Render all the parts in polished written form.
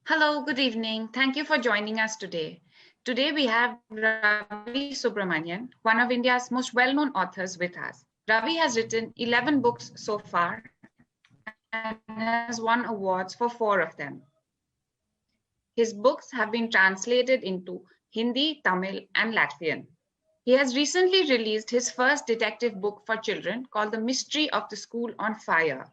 Hello, good evening. Thank you for joining us today. Today we have Ravi Subramanian, one of India's most well-known authors with us. Ravi has written 11 books so far and has won awards for 4 of them. His books have been translated into Hindi, Tamil, and Latvian. He has recently released his first detective book for children called The Mystery of the School on Fire.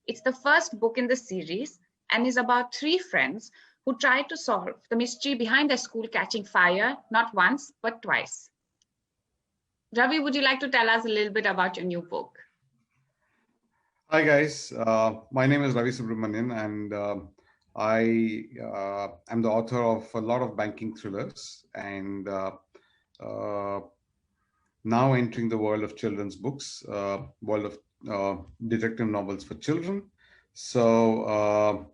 It's the first book in the series and is about 3 friends who try to solve the mystery behind their school catching fire, not once, but twice. Ravi, would you like to tell us a little bit about your new book? Hi guys, my name is Ravi Subramanian and I am the author of a lot of banking thrillers and now entering the world of children's books, world of detective novels for children. So,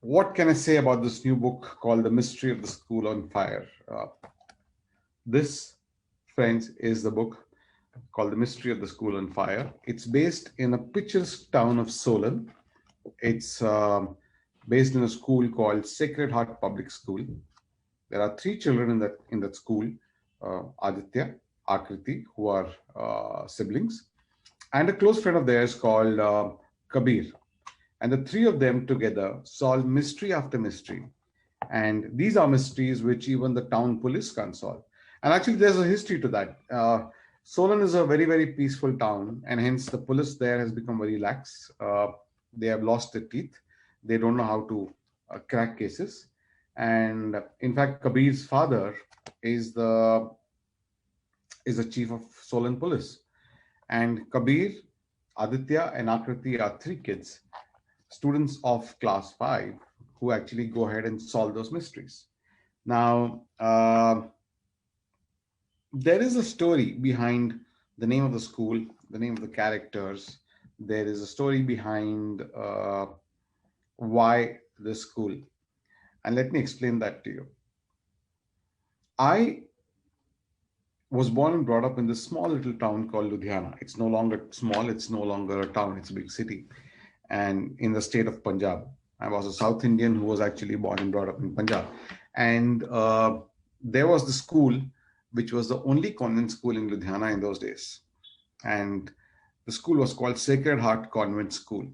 what can I say about this new book called The Mystery of the School on Fire? This, friends, is the book called The Mystery of the School on Fire. It's based in a picturesque town of Solan. It's based in a school called Sacred Heart Public School. There are 3 children in that school, Aditya, Akriti, who are siblings, and a close friend of theirs called Kabir. And the 3 of them together solve mystery after mystery. And these are mysteries which even the town police can't solve. And actually, there's a history to that. Solan is a very, very peaceful town, and hence the police there has become very lax. They have lost their teeth. They don't know how to crack cases. And in fact, Kabir's father is the chief of Solan police. And Kabir, Aditya, and Akriti are 3 kids, students of class 5, who actually go ahead and solve those mysteries. Now, there is a story behind the name of the school, the name of the characters. There is a story behind why this school. And let me explain that to you. I was born and brought up in this small little town called Ludhiana. It's no longer small, it's no longer a town, it's a big city. And in the state of Punjab. I was a South Indian who was actually born and brought up in Punjab. And there was the school, which was the only convent school in Ludhiana in those days. And the school was called Sacred Heart Convent School.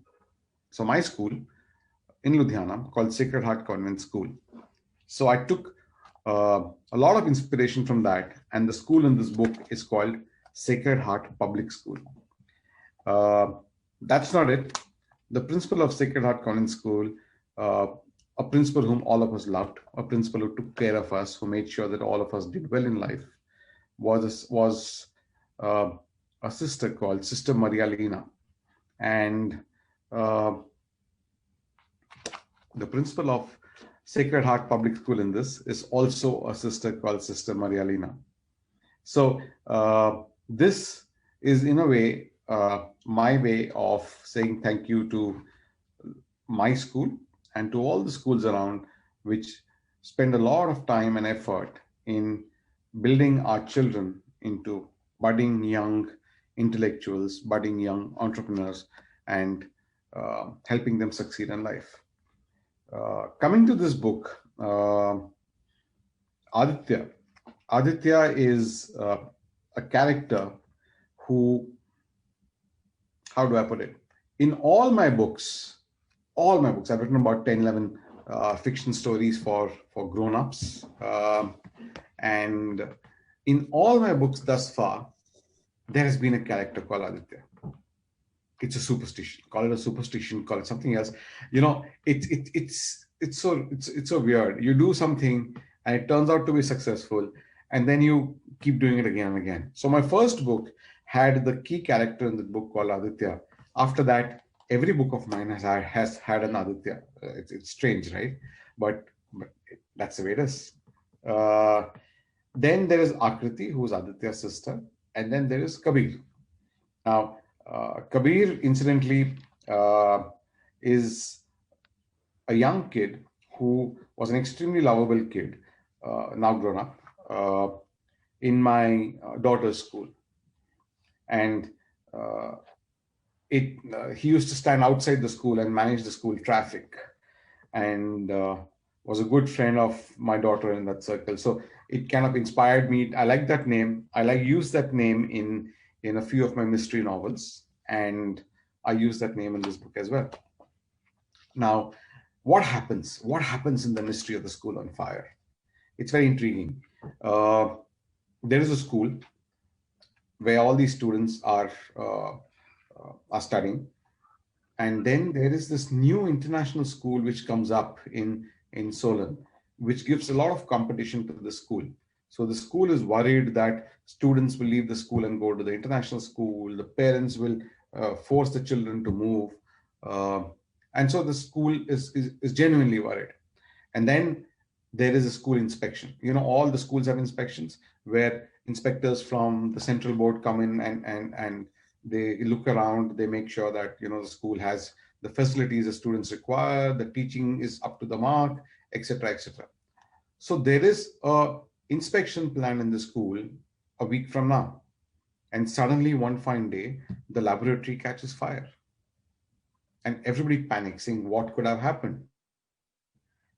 So my school in Ludhiana called Sacred Heart Convent School. So I took a lot of inspiration from that. And the school in this book is called Sacred Heart Public School. That's not it. The principal of Sacred Heart Convent School, a principal whom all of us loved, a principal who took care of us, who made sure that all of us did well in life, was a sister called Sister Maria Lina. And the principal of Sacred Heart Public School in this is also a sister called Sister Maria Lina. So this is in a way my way of saying thank you to my school and to all the schools around which spend a lot of time and effort in building our children into budding young intellectuals, budding young entrepreneurs, and helping them succeed in life. Coming to this book, Aditya is a character who, how do I put it? In all my books, I've written about 10, 11 fiction stories for grown-ups. And in all my books thus far, there has been a character called Aditya. It's a superstition. Call it a superstition, call it something else. You know, it's so weird. You do something and it turns out to be successful, and then you keep doing it again and again. So my first book had the key character in the book called Aditya. After that, every book of mine has had an Aditya. It's strange, right? But that's the way it is. Then there is Akriti, who is Aditya's sister, and then there is Kabir. Now, Kabir, incidentally, is a young kid who was an extremely lovable kid, now grown up, in my daughter's school. And he used to stand outside the school and manage the school traffic, and was a good friend of my daughter in that circle. So it kind of inspired me. I like that name. I use that name in a few of my mystery novels, and I use that name in this book as well. Now, what happens? What happens in the mystery of the school on fire? It's very intriguing. There is a school where all these students are studying, and then there is this new international school which comes up in Solon, which gives a lot of competition to the school. So the school is worried that students will leave the school and go to the international school. The parents will force the children to move, and so the school is genuinely worried. And then there is a school inspection. All the schools have inspections where inspectors from the central board come in and they look around. They make sure that the school has the facilities the students require, the teaching is up to the mark, etc., etc. So there is a inspection plan in the school a week from now, and suddenly one fine day the laboratory catches fire, and everybody panics, saying what could have happened.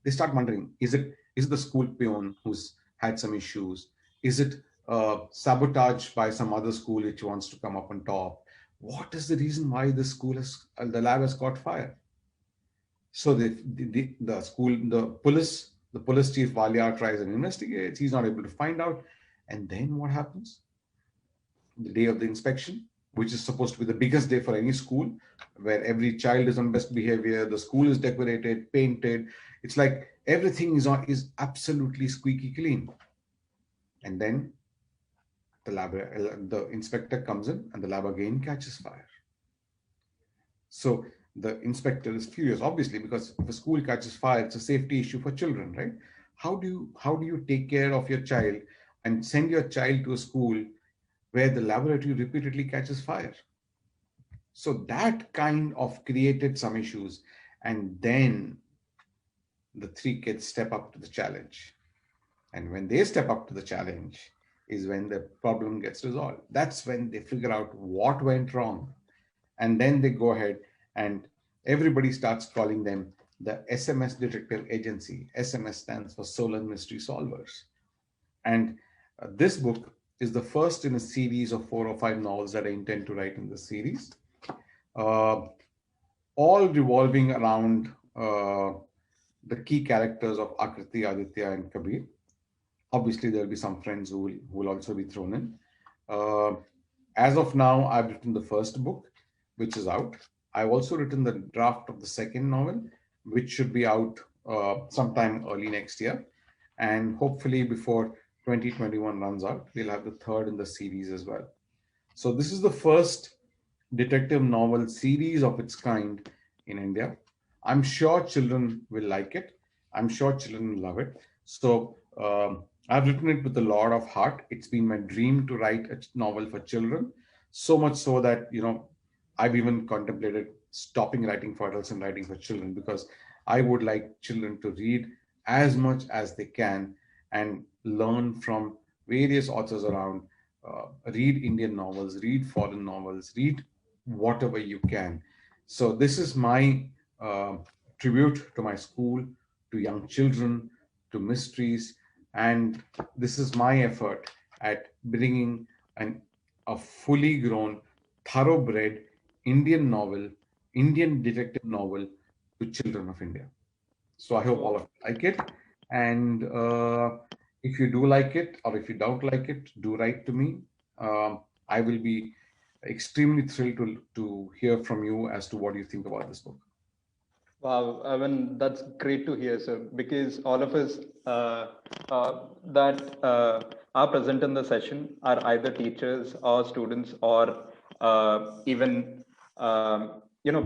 They start wondering, is it the school peon who's had some issues? Is it sabotage by some other school which wants to come up on top? What is the reason why the lab has caught fire? So the police chief Valia tries and investigates. He's not able to find out. And then what happens? The day of the inspection, which is supposed to be the biggest day for any school, where every child is on best behavior, the school is decorated, painted. It's like everything is absolutely squeaky clean. And then the inspector comes in and the lab again catches fire. So the inspector is furious, obviously, because if a school catches fire, it's a safety issue for children, right? How do you take care of your child and send your child to a school where the laboratory repeatedly catches fire? So that kind of created some issues. And then the three kids step up to the challenge. And when they step up to the challenge is when the problem gets resolved. That's when they figure out what went wrong. And then they go ahead and everybody starts calling them the SMS Detective Agency. SMS stands for Solon Mystery Solvers. And this book is the first in a series of 4 or 5 novels that I intend to write in this series, all revolving around the key characters of Akriti, Aditya, and Kabir. Obviously, there will be some friends who will also be thrown in. As of now, I've written the first book, which is out. I've also written the draft of the second novel, which should be out sometime early next year. And hopefully before 2021 runs out, we'll have the third in the series as well. So this is the first detective novel series of its kind in India. I'm sure children will like it. I'm sure children will love it. So I've written it with a lot of heart. It's been my dream to write a novel for children, so much so that, I've even contemplated stopping writing for adults and writing for children, because I would like children to read as much as they can and learn from various authors around. Read Indian novels, read foreign novels, read whatever you can. So this is my tribute to my school, to young children, to mysteries, and this is my effort at bringing a fully grown, thoroughbred Indian novel, Indian detective novel to children of India. So I hope all of you like it. And if you do like it, or if you don't like it, do write to me. I will be extremely thrilled to hear from you as to what you think about this book. Wow, I mean, that's great to hear, sir, because all of us that are present in the session are either teachers or students or even,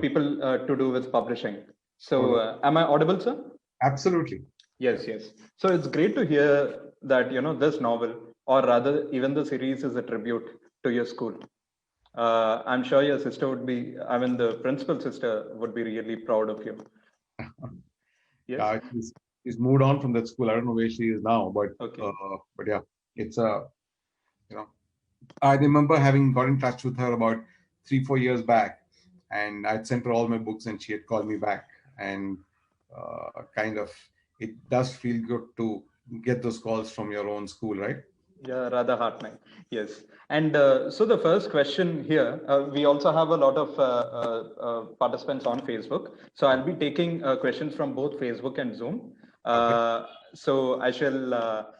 people to do with publishing. So am I audible, sir? Absolutely. Yes, yes. So it's great to hear that, this novel, or rather even the series, is a tribute to your school. I'm sure your sister would be, the principal sister would be really proud of you. Yes. She's moved on from that school. I don't know where she is now, but okay. But yeah, it's I remember having got in touch with her about 3-4 years back, and I'd sent her all my books, and she had called me back. And kind of, it does feel good to get those calls from your own school, right? Yeah, rather heartening. Yes. And so the first question here, we also have a lot of participants on Facebook. So I'll be taking questions from both Facebook and Zoom. So I shall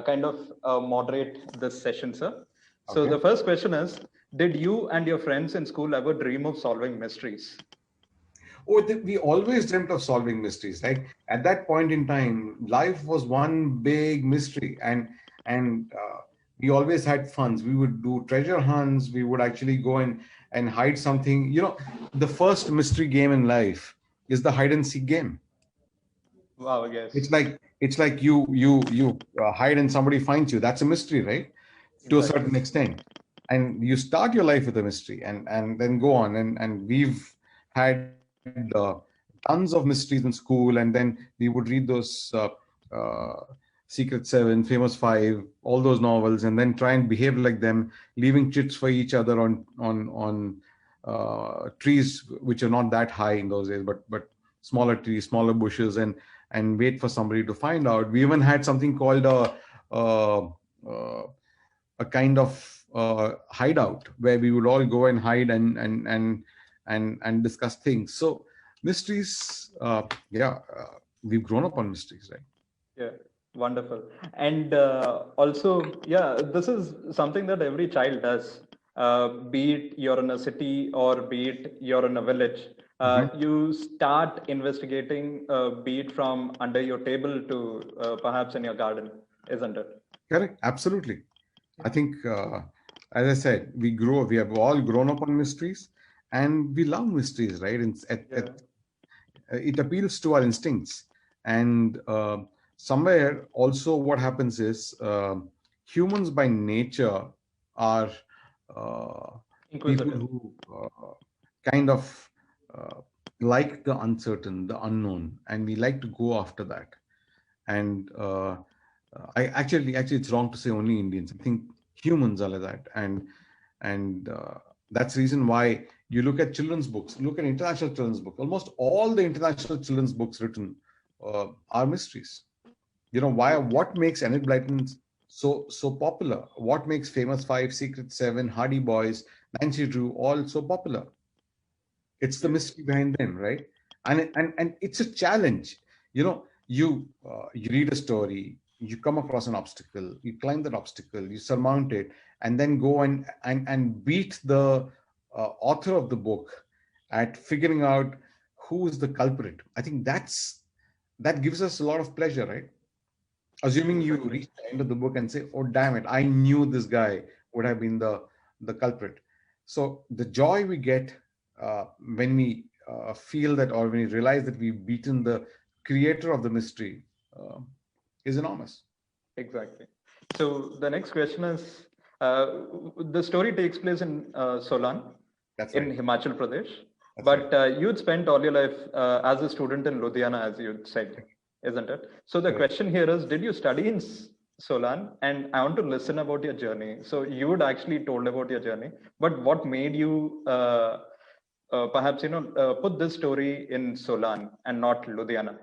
kind of moderate this session, sir. So the first question is, did you and your friends in school ever dream of solving mysteries? Oh, we always dreamt of solving mysteries. Like at that point in time, life was one big mystery, and we always had fun. We would do treasure hunts. We would actually go and hide something. The first mystery game in life is the hide and seek game. Wow, yes. It's like you hide and somebody finds you. That's a mystery, right? To a certain extent, and you start your life with a mystery, and then go on, and we've had tons of mysteries in school, and then we would read those Secret Seven, Famous Five, all those novels, and then try and behave like them, leaving chits for each other on trees which are not that high in those days, but smaller trees, smaller bushes, and wait for somebody to find out. We even had something called a kind of hideout where we would all go and hide and discuss things. So mysteries, we've grown up on mysteries, right? Yeah, wonderful. And also, yeah, this is something that every child does. Be it you're in a city or be it you're in a village, you start investigating, be it from under your table to perhaps in your garden, isn't it? Correct, absolutely. I think, as I said, we have all grown up on mysteries, and we love mysteries, right? It appeals to our instincts. And somewhere also what happens is humans by nature are people who kind of like the uncertain, the unknown, and we like to go after that. And I actually it's wrong to say only Indians. I think humans are like that, and that's the reason why you look at children's books, look at international children's books. Almost all the international children's books written are mysteries. Why? What makes Enid Blyton so popular? What makes Famous Five, Secret Seven, Hardy Boys, Nancy Drew all so popular? It's the mystery behind them, right? And it's a challenge. You read a story, you come across an obstacle, you climb that obstacle, you surmount it, and then go and beat the author of the book at figuring out who is the culprit. I think that gives us a lot of pleasure, right? Assuming you reach the end of the book and say, oh damn it, I knew this guy would have been the culprit. So the joy we get when we feel that, or when we realize that we've beaten the creator of the mystery, is enormous. Exactly. So the next question is, the story takes place in Solan, in Himachal Pradesh. But you'd spent all your life as a student in Ludhiana, as you'd said, isn't it? So the question here is, did you study in Solan? And I want to listen about your journey. So you would actually told about your journey, but what made you perhaps put this story in Solan and not Ludhiana?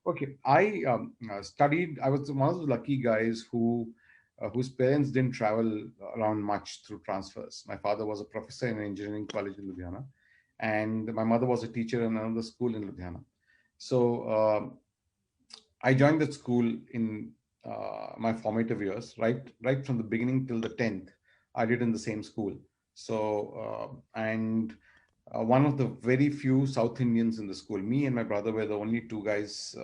Okay, I studied. I was one of the lucky guys whose parents didn't travel around much through transfers. My father was a professor in an engineering college in Ludhiana, and my mother was a teacher in another school in Ludhiana. So I joined that school in my formative years, right from the beginning till the 10th. I did in the same school. So one of the very few South Indians in the school. Me and my brother were the only two guys,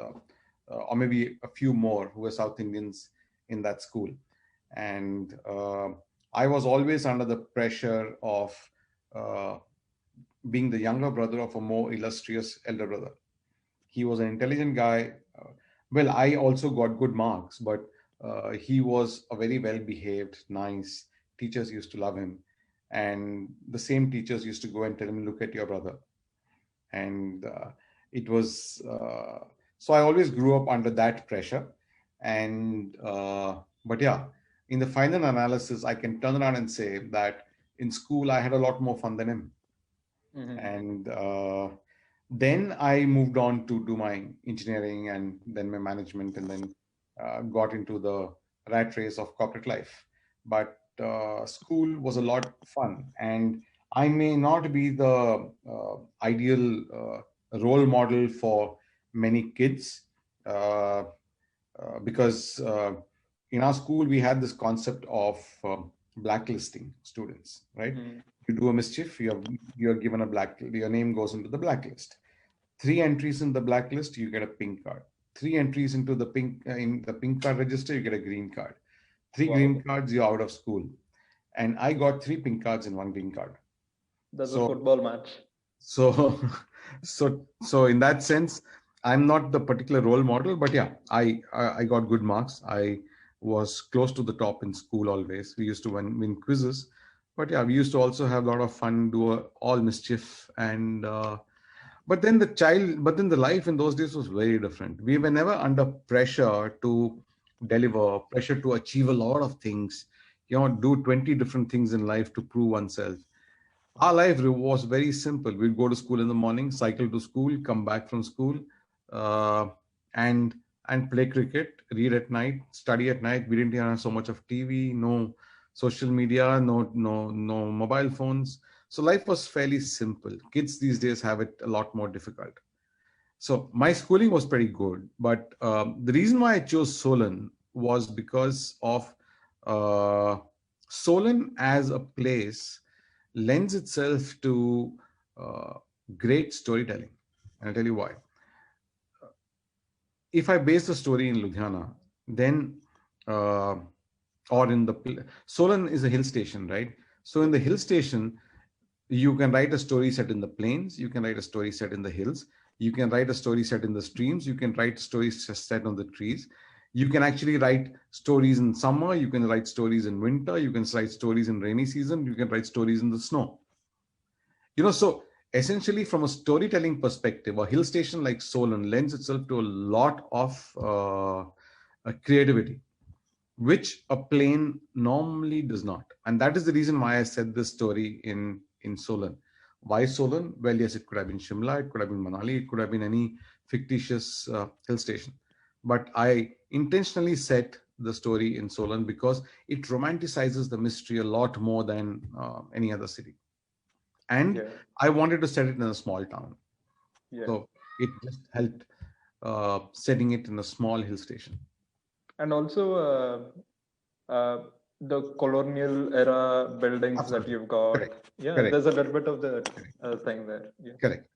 or maybe a few more, who were South Indians in that school. And I was always under the pressure of being the younger brother of a more illustrious elder brother. He was an intelligent guy. Well, I also got good marks, but he was a very well-behaved, nice. Teachers used to love him. And the same teachers used to go and tell him, look at your brother. And it was, so I always grew up under that pressure. And, but yeah, in the final analysis, I can turn around and say that in school, I had a lot more fun than him. And then I moved on to do my engineering and then my management, and then got into the rat race of corporate life. But school was a lot fun, and I may not be the ideal role model for many kids, uh, because in our school we had this concept of blacklisting students, right? You do a mischief, you're given a your name goes into the blacklist. 3 entries in the blacklist, you get a pink card. 3 entries into the pink in the pink card register, you get a green card. Three green cards, you're out of school. And I got 3 pink cards and 1 green card. That's a football match. So, so in that sense, I'm not the particular role model, but yeah, I got good marks. I was close to the top in school always. We used to win quizzes, but yeah, we used to also have a lot of fun, do all mischief, and but then the life in those days was very different. We were never under pressure to deliver, pressure to achieve a lot of things, do 20 different things in life to prove oneself. Our life was very simple. We'd go to school in the morning, cycle to school, come back from school, uh, and play cricket, read at night, study at night. We didn't have so much of TV, no social media, no mobile phones. So life was fairly simple. Kids these days have it a lot more difficult. So my schooling was pretty good, but the reason why I chose Solon was because of Solon as a place lends itself to great storytelling. And I'll tell you why. If I base the story in Ludhiana, then or in the Solon is a hill station, right? So in the hill station, you can write a story set in the plains, you can write a story set in the hills, you can write a story set in the streams, you can write stories set on the trees. You can actually write stories in summer, you can write stories in winter, you can write stories in rainy season, you can write stories in the snow. So essentially from a storytelling perspective, a hill station like Solon lends itself to a lot of creativity, which a plain normally does not. And that is the reason why I said this story in Solon. Why Solon? Well, yes, it could have been Shimla, it could have been Manali, it could have been any fictitious hill station. But I intentionally set the story in Solon because it romanticizes the mystery a lot more than any other city. And I wanted to set it in a small town. So it just helped setting it in a small hill station. And also the colonial era buildings that you've got. Correct. There's a little bit of the thing there. Correct.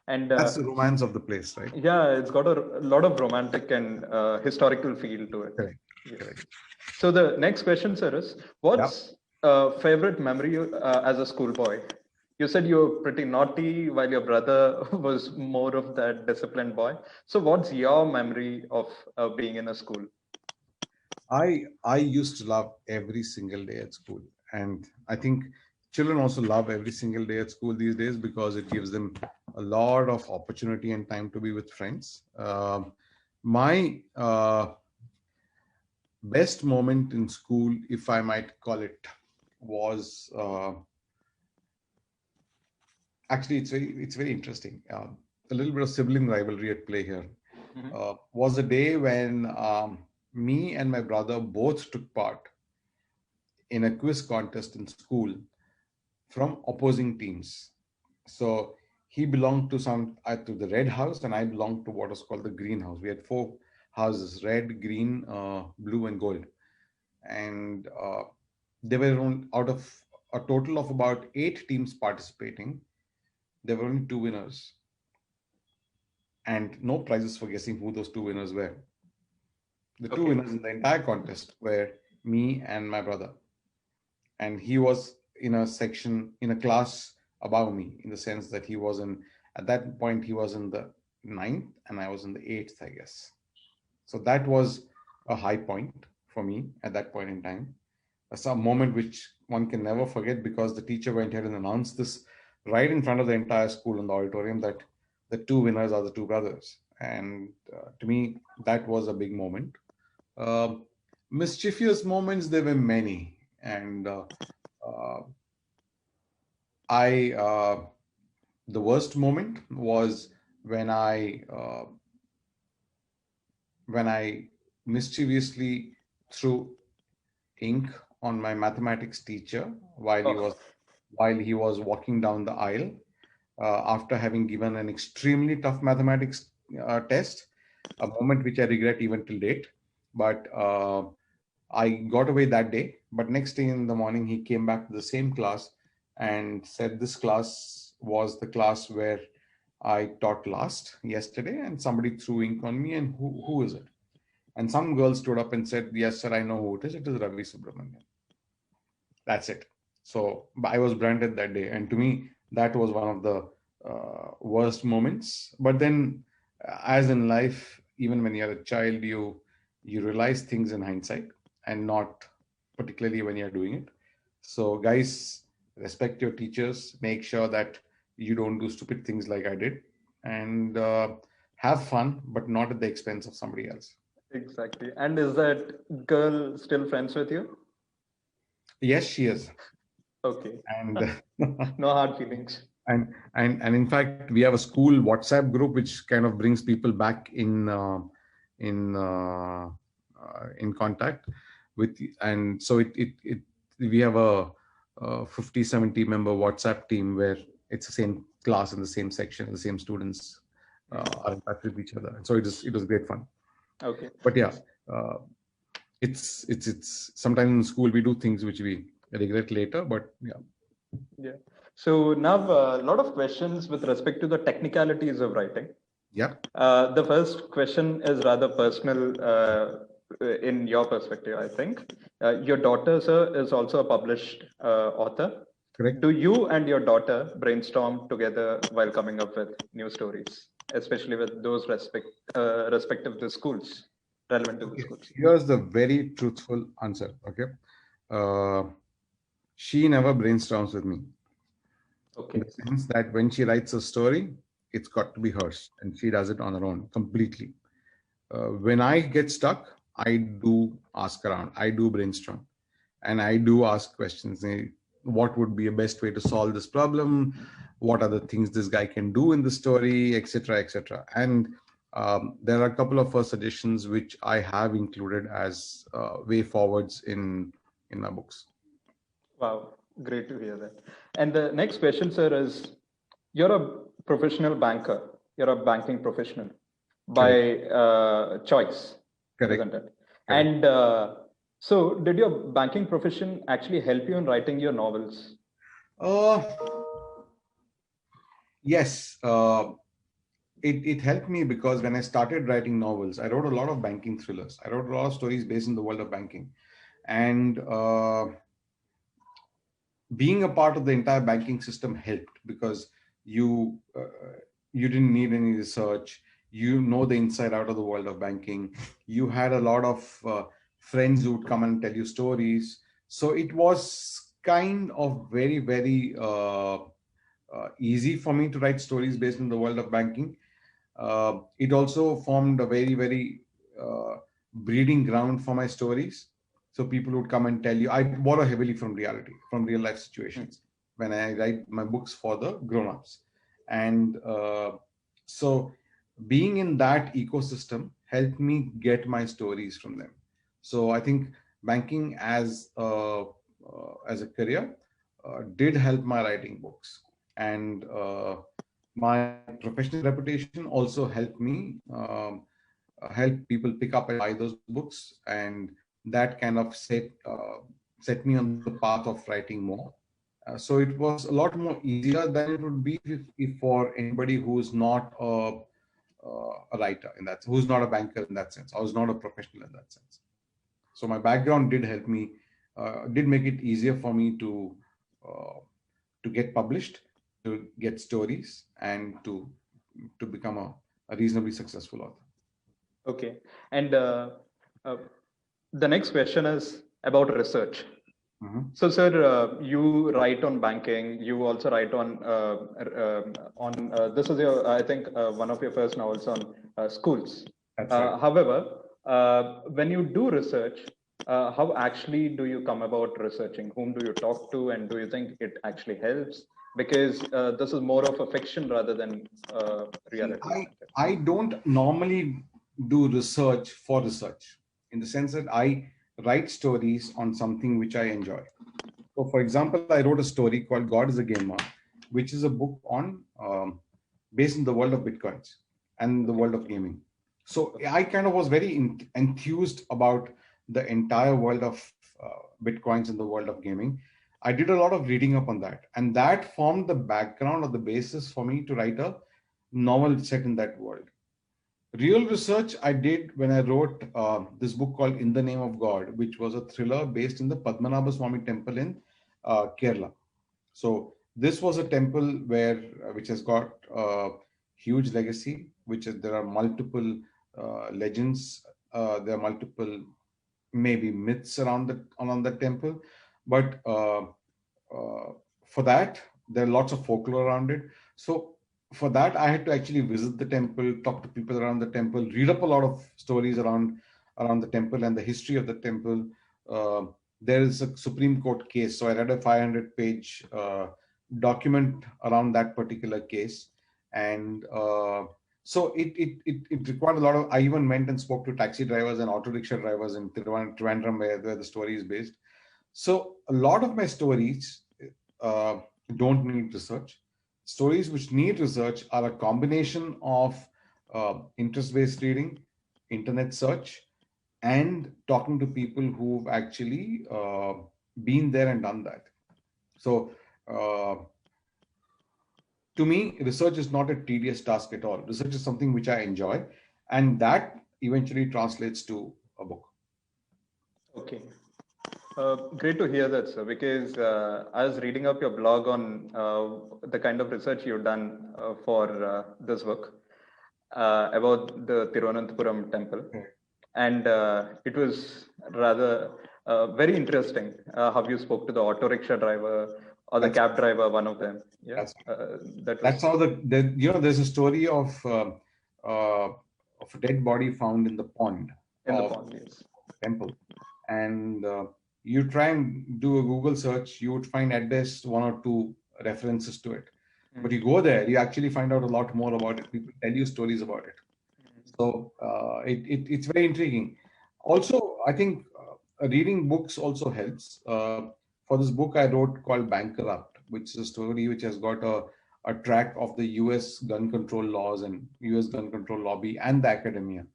And that's the romance of the place, right? Yeah, it's got a lot of romantic and historical feel to it. Correct. So the next question, sir, is what's favorite memory as a schoolboy? You said you were pretty naughty while your brother was more of that disciplined boy. So what's your memory of being in a school? I used to love every single day at school. And I think children also love every single day at school these days because it gives them a lot of opportunity and time to be with friends. My best moment in school, if I might call it, was actually it's very interesting. A little bit of sibling rivalry at play here. Was a day when me and my brother both took part in a quiz contest in school from opposing teams. So he belonged to the red house and I belonged to what was called the green house. We had 4 houses: red, green, blue, and gold. And there were out of a total of about 8 teams participating, there were only 2 winners and no prizes for guessing who those 2 winners were. The 2 winners in the entire contest were me and my brother. And he was in a class above me, in the sense that at that point, he was in the 9th and I was in the 8th, I guess. So that was a high point for me at that point in time. That's a moment which one can never forget because the teacher went ahead and announced this right in front of the entire school in the auditorium that the 2 winners are the 2 brothers. And to me, that was a big moment. Mischievous moments, there were many. And The worst moment was when I mischievously threw ink on my mathematics teacher Oh, while he was walking down the aisle after having given an extremely tough mathematics test, a moment which I regret even till date. But I got away that day. But next day in the morning, he came back to the same class and said this class was the class where I taught last yesterday, and somebody threw ink on me. And who is it? And some girl stood up and said, "Yes, sir, I know who it is. It is Ravi Subramanian." That's it. So I was branded that day, and to me, that was one of the worst moments. But then, as in life, even when you're a child, you realize things in hindsight, and not particularly when you're doing it. So, guys, respect your teachers. Make sure that you don't do stupid things like I did, and have fun, but not at the expense of somebody else. exactly. And is that girl still friends with you? Yes, she is, Okay. and No hard feelings. and in fact we have a school WhatsApp group which kind of brings people back in in contact with, and so it we have a 50-70 member WhatsApp team where it's the same class in the same section, the same students are in touch with each other, and so it was great fun. Okay. But yeah, uh, it's sometimes in school we do things which we regret later, but yeah. Yeah. So now a lot of questions with respect to the technicalities of writing. Yeah. The first question is rather personal in your perspective, I think. Your daughter, sir, is also a published author. Correct. Do you and your daughter brainstorm together while coming up with new stories, especially with those respective to schools, relevant to the Okay, schools? here's the very truthful answer. Okay, uh, she never brainstorms with me, in Okay. the sense that when she writes a story, it's got to be hers, and she does it on her own completely. When I get stuck, I do ask around, I do brainstorm, and I do ask questions. What would be a best way to solve this problem? What are the things this guy can do in the story, etc., etc. And there are a couple of first suggestions which I have included as way forwards in my books. Wow, great to hear that. And the next question, sir, is you're a professional banker, you're a banking professional Correct. by choice, Correct. isn't it? Correct. And so, did your banking profession actually help you in writing your novels? Uh, yes. It helped me because when I started writing novels, I wrote a lot of banking thrillers. I wrote a lot of stories based in the world of banking. And being a part of the entire banking system helped because you didn't need any research. You know the inside out of the world of banking. You had a lot of friends who would come and tell you stories. So it was kind of very easy for me to write stories based in the world of banking. It also formed a very uh, breeding ground for my stories. So people would come and tell you. I borrow heavily from reality, from real life Hmm. situations when I write my books for the grown-ups. And so being in that ecosystem helped me get my stories from them. So I think banking as a career did help my writing books, and my professional reputation also helped me help people pick up and buy those books, and that kind of set me on the path of writing more. So it was a lot more easier than it would be if for anybody who is not a writer in that, who's not a banker in that sense, or who's not a professional in that sense. So my background did help me, did make it easier for me uh, to get published, to get stories, and to become a reasonably successful author. Okay. And uh, the next question is about research. Mhm. So, sir, you write on banking. You also write on this is your, I think, one of your first novels on schools. That's right. However, when you do research, how actually do you come about researching? Whom do you talk to, and do you think it actually helps? because this is more of a fiction rather than reality. I don't normally do research for research, in the sense that I write stories on something which I enjoy. So, for example, I wrote a story called God is a Gamer, which is a book on based in the world of Bitcoins and the world of gaming. So I kind of was very enthused about the entire world of Bitcoins and the world of gaming. I did a lot of reading up on that, and that formed the background or the basis for me to write a novel set in that world. Real research I did when I wrote this book called In the Name of God, which was a thriller based in the Padmanabha Swami temple in Kerala. So this was a temple which has got a huge legacy, there are multiple legends, there are multiple maybe myths around the temple, but for that there are lots of folklore around it. So for that, I had to actually visit the temple, talk to people around the temple, read up a lot of stories around the temple and the history of the temple. There is a Supreme Court case, so I read a 500-page document around that particular case, and so it required a lot of. I even went and spoke to taxi drivers and auto rickshaw drivers in Trivandrum, where the story is based. So a lot of my stories don't need research. Stories which need research are a combination of interest-based reading, internet search, and talking to people who've actually been there and done that. So to me, research is not a tedious task at all. Research is something which I enjoy, and that eventually translates to a book. Okay. Great to hear that, sir, because I was reading up your blog on the kind of research you've done for this book about the Thiruvananthapuram temple. Okay. And it was rather very interesting how you spoke to the auto rickshaw driver or the cab driver, one of them. Yeah, that's how there's a story of a dead body found in the pond. Yes. Temple, and you try and do a Google search, you would find at best one or two references to it. Mm-hmm. But you go there, you actually find out a lot more about it. People tell you stories about it. Mm-hmm. So it's very intriguing. Also, I think reading books also helps. For this book I wrote called Bankrupt, which is a story which has got a track of the US gun control laws and US gun control lobby and the academia.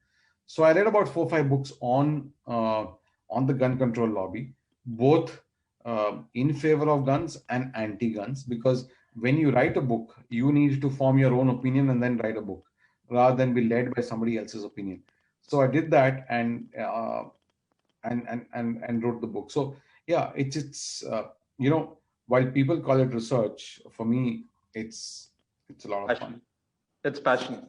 So I read about 4 or 5 books on the gun control lobby, both in favor of guns and anti-guns, because when you write a book, you need to form your own opinion and then write a book, rather than be led by somebody else's opinion. So I did that and wrote the book. So yeah, it's while people call it research, for me it's a lot of fun. It's passion.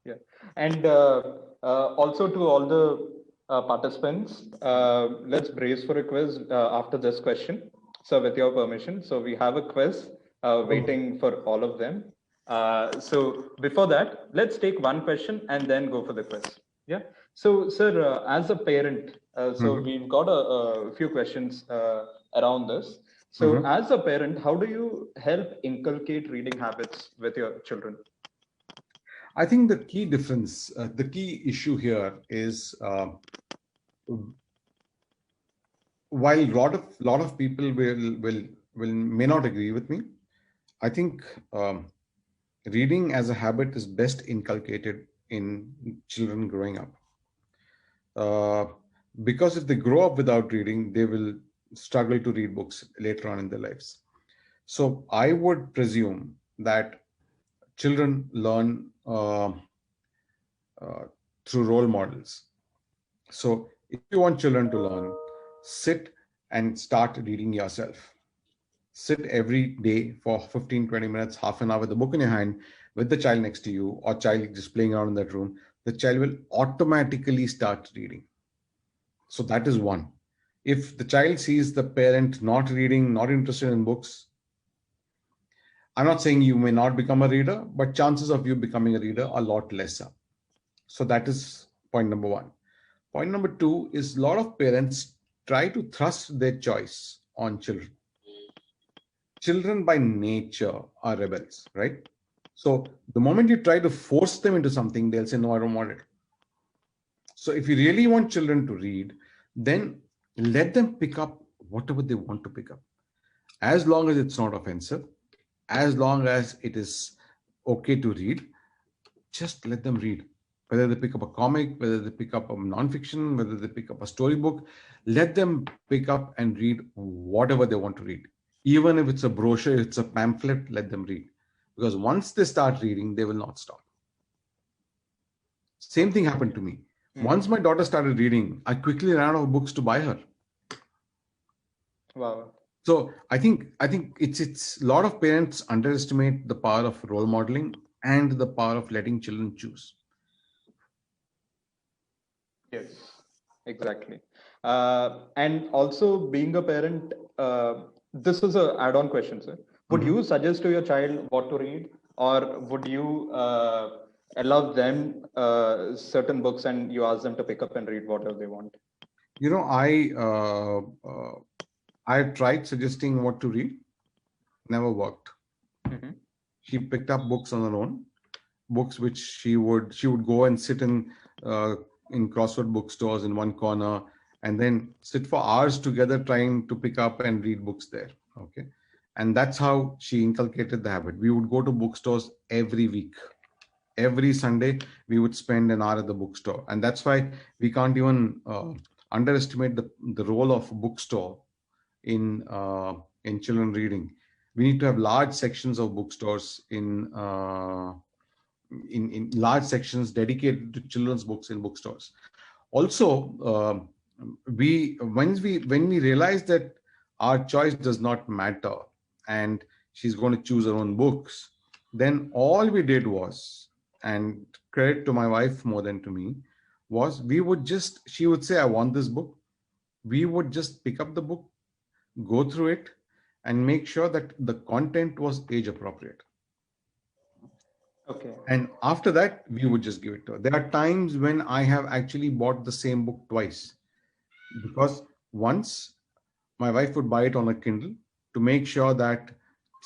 Yeah, and also to all the participants, let's brace for a quiz after this question. So with your permission, so we have a quiz waiting for all of them. So before that, let's take one question and then go for the quiz. Yeah. So sir, as a parent, we've got a few questions around this. So as a parent, how do you help inculcate reading habits with your children? I think the key difference, the key issue here is, while a lot of people may not agree with me, I think reading as a habit is best inculcated in children growing up. Because if they grow up without reading, they will struggle to read books later on in their lives. So I would presume that children learn through role models. So if you want children to learn, sit and start reading yourself. Sit every day for 15-20 minutes, half an hour with a book in your hand, with the child next to you or child just playing around in that room. The child will automatically start reading. So that is one. If the child sees the parent not reading, not interested in books, I'm not saying you may not become a reader, but chances of you becoming a reader are a lot lesser. So that is point number one. Point number two is a lot of parents try to thrust their choice on children. children by nature are rebels, right? So the moment you try to force them into something, they'll say, no, I don't want it. So if you really want children to read, then let them pick up whatever they want to pick up. As long as it's not offensive, as long as it is okay to read, just let them read. Whether they pick up a comic, whether they pick up a non-fiction, whether they pick up a storybook, let them pick up and read whatever they want to read. Even if it's a brochure, it's a pamphlet, let them read. Because once they start reading, they will not stop. Same thing happened to me. Once my daughter started reading, I quickly ran out of books to buy her. Wow. So I think it's a lot of parents underestimate the power of role modeling and the power of letting children choose. Yes, exactly. And also being a parent, this is an add-on question, sir. Would you suggest to your child what to read, or would you allow them certain books and you ask them to pick up and read whatever they want? You know, I tried suggesting what to read, never worked. She picked up books on her own, books which she would go and sit in crossword bookstores in one corner, and then sit for hours together trying to pick up and read books there. Okay, and that's how she inculcated the habit. We would go to bookstores every week. Every Sunday, we would spend an hour at the bookstore, and that's why we can't even underestimate the role of bookstore in children reading. We need to have large sections of bookstores in large sections dedicated to children's books in bookstores. Also, when we realize that our choice does not matter and she's going to choose her own books, then all we did was, and credit to my wife more than to me, was she would say, I want this book. We would just pick up the book, go through it, and make sure that the content was age appropriate. Okay. And after that, we would just give it to her. There are times when I have actually bought the same book twice, because once my wife would buy it on a Kindle to make sure that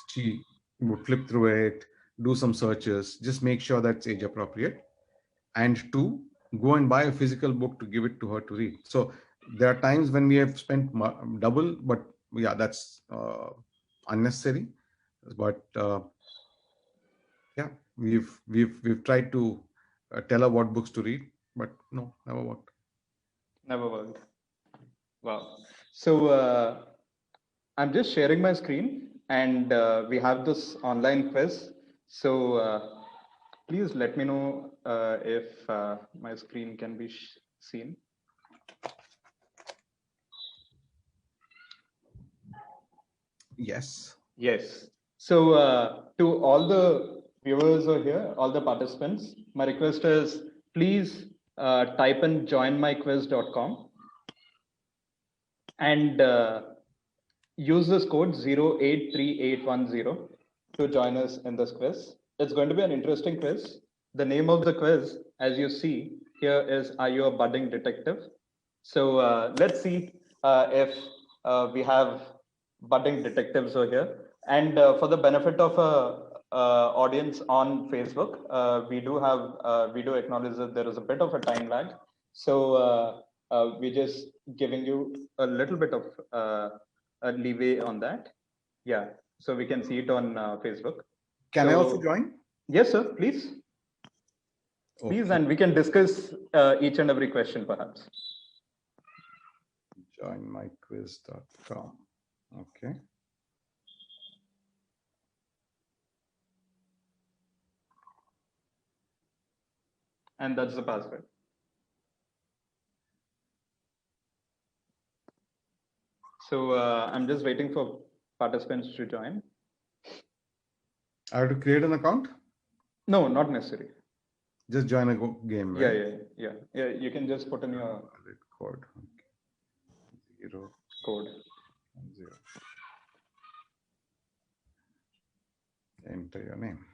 she would flip through it, do some searches, just make sure that's age appropriate. And two, go and buy a physical book to give it to her to read. So there are times when we have spent double, but yeah, that's unnecessary. But yeah, we've tried to tell her what books to read, but no, never worked. Never worked. Wow. So I'm just sharing my screen, and we have this online quiz. So please let me know if my screen can be seen. Yes. Yes. So to all the viewers over here, all the participants, my request is please type in joinmyquiz.com and use this code 083810 to join us in this quiz. It's going to be an interesting quiz. The name of the quiz, as you see here, is Are You a Budding Detective? So let's see if we have budding detectives over here. And for the benefit of audience on Facebook, we do acknowledge that there is a bit of a time lag. So we're just giving you a little bit of a leeway on that. Yeah, so we can see it on Facebook. Can I also join? Yes, sir, please. Okay. Please, and we can discuss each and every question perhaps. Joinmyquiz.com. Okay. And that's the password. So I'm just waiting for participants to join. I have to create an account? No, not necessary. Just join a game, right? Yeah. You can just put in your code. Okay. 0 code. 0. Enter your name.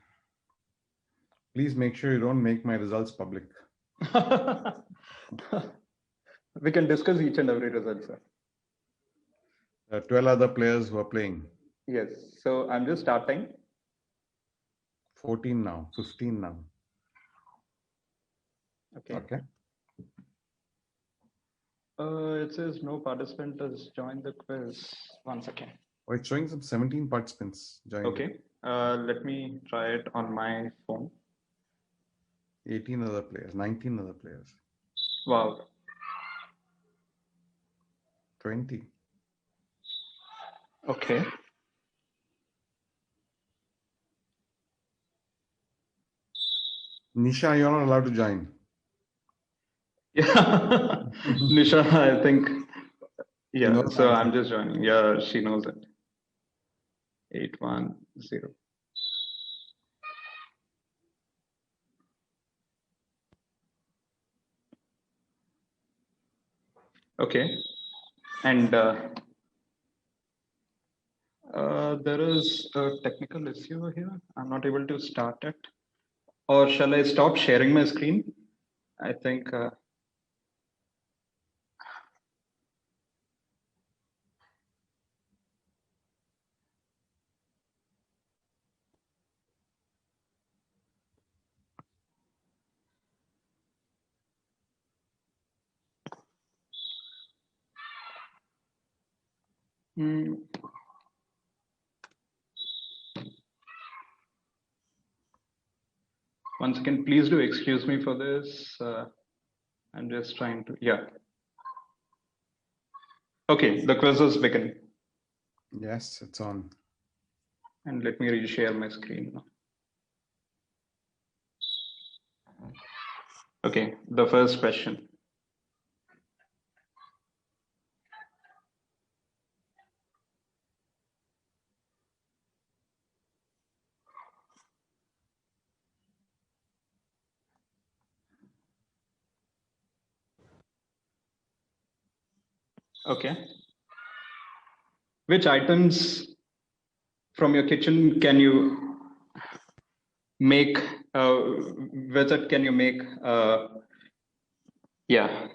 Please make sure you don't make my results public. We can discuss each and every result, sir. There are 12 other players who are playing. Yes. So I'm just starting. 14 now, 15 now. Okay. Okay. It says no participant has joined the quiz. 1 second. Oh, it's showing some 17 participants joined. Okay. Let me try it on my phone. 18 other players, 19 other players, Wow. 20. Okay. Nisha, you're not allowed to join. Yeah. Nisha, I think. Yeah. knows So the I'm answer. just joining. Yeah, she knows it. 810. Okay. And there is a technical issue here. I'm not able to start it. Or shall I stop sharing my screen? I think. Hmm. Once again, please do excuse me for this. I'm just trying to, yeah. Okay, the quiz is beginning. Yes, it's on. And let me reshare my screen now. Okay, the first question. Okay. Which items from your kitchen can you make, widget can you make, yeah,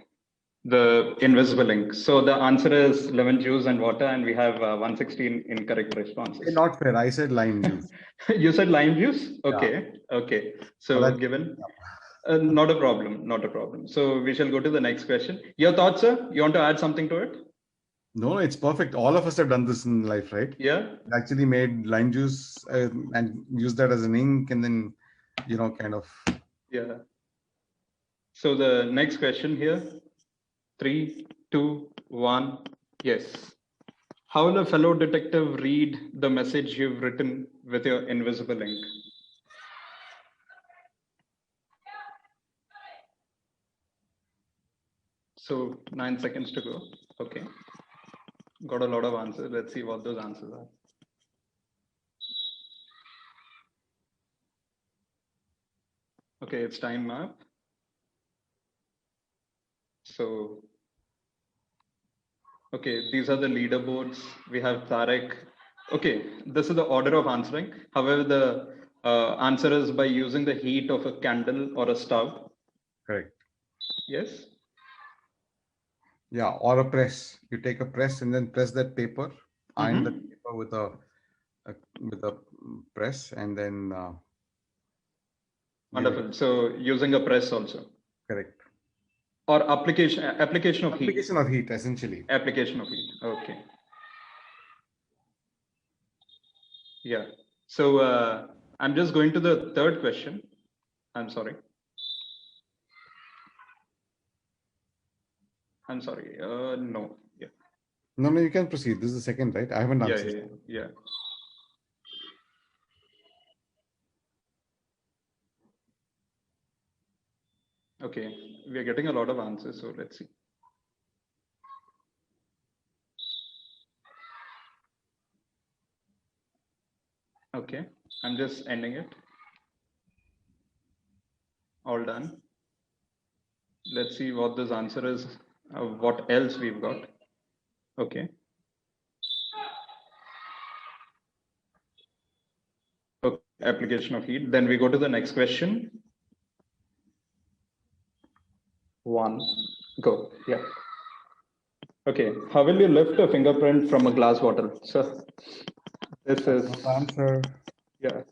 the invisible ink? So the answer is lemon juice and water, and we have 116 incorrect responses. Not fair. I said lime juice. You said lime juice? Okay, okay. So Well, given, not a problem, not a problem. So we shall go to the next question. Your thoughts, sir? You want to add something to it? No, it's perfect. All of us have done this in life, right? Yeah. Actually made lime juice and used that as an ink and then, kind of. Yeah. So the next question here, 3, 2, 1, yes. How will a fellow detective read the message you've written with your invisible ink? So 9 seconds to go. Okay. Got a lot of answers. Let's see what those answers are. Okay, it's time up. So, okay, these are the leaderboards. We have Tarek. Okay, this is the order of answering. However, the answer is by using the heat of a candle or a stove. Correct. Yes. Yeah, or a press. You take a press and then press that paper, iron the paper with a press, and then. Wonderful. So using a press also. Correct. Or application of heat. Application of heat, essentially. Application of heat. Okay. Yeah. So I'm just going to the third question. I'm sorry. No. Yeah. No, you can proceed. This is the second, right? I haven't answered. Yeah. Okay, we are getting a lot of answers, so let's see. Okay, I'm just ending it. All done. Let's see what this answer is. What else we've got. Okay. Okay. Application of heat. Then we go to the next question. 1, go. Yeah. Okay. How will you lift a fingerprint from a glass bottle, sir? This is Not the answer. yeah.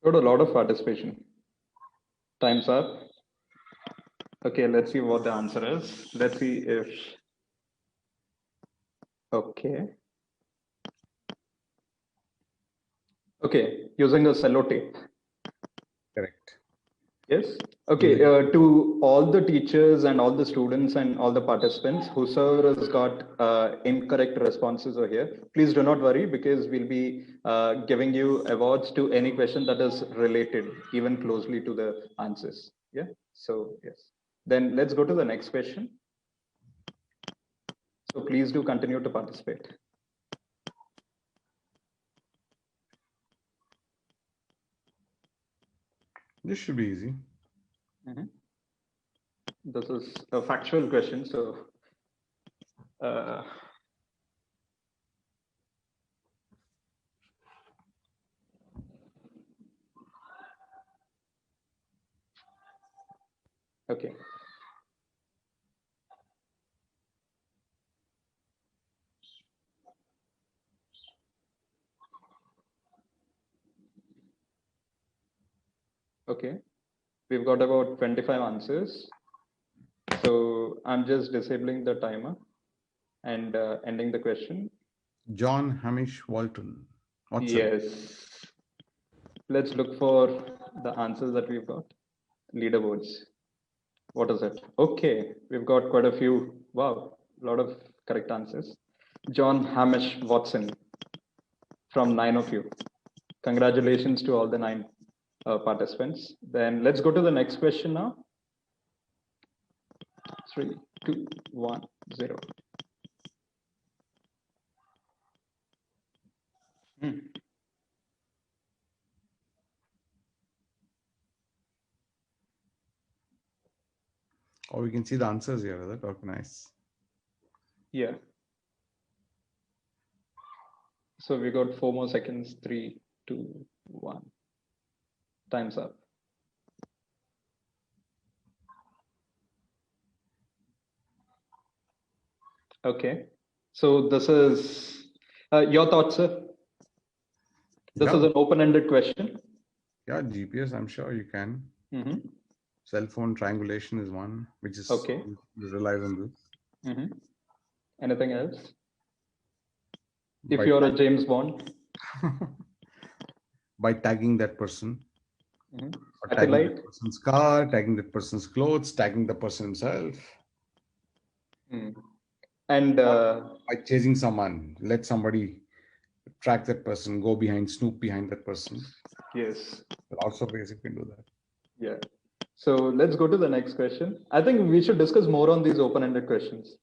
Got a lot of participation. Time's up. Okay, let's see what the answer is. Let's see if okay. Okay, using a sellotape. Correct. Yes. Okay. To all the teachers and all the students and all the participants, whosoever has got incorrect responses over here, please do not worry because we'll be giving you awards to any question that is related even closely to the answers. Yeah. So yes. Then let's go to the next question. So please do continue to participate. This should be easy. This is a factual question, so okay. Okay, we've got about 25 answers. So I'm just disabling the timer and ending the question. John Hamish Walton. What's Yes. Let's look for the answers that we've got. Leaderboards. What is it? Okay, we've got quite a few. Wow, a lot of correct answers. John Hamish Watson from 9 of you. Congratulations to all the 9 participants. Then let's go to the next question now. 3, 2, 1, 0. Oh, we can see the answers here. Is that okay? Nice. Yeah. So we got 4 more seconds. 3, 2, 1. Time's up. Okay. So this is your thoughts, sir? This is an open-ended question. Yeah, GPS, I'm sure you can. Cell phone triangulation is one, which is okay. Relies on this. Anything else? If you're a James Bond. By tagging that person. Or tagging Satellite. that person's car, tagging that person's clothes, tagging the person himself. And by chasing someone, let somebody track that person, go behind, snoop behind that person. Yes. Lots of ways you can do that. Yeah. So let's go to the next question. I think we should discuss more on these open-ended questions,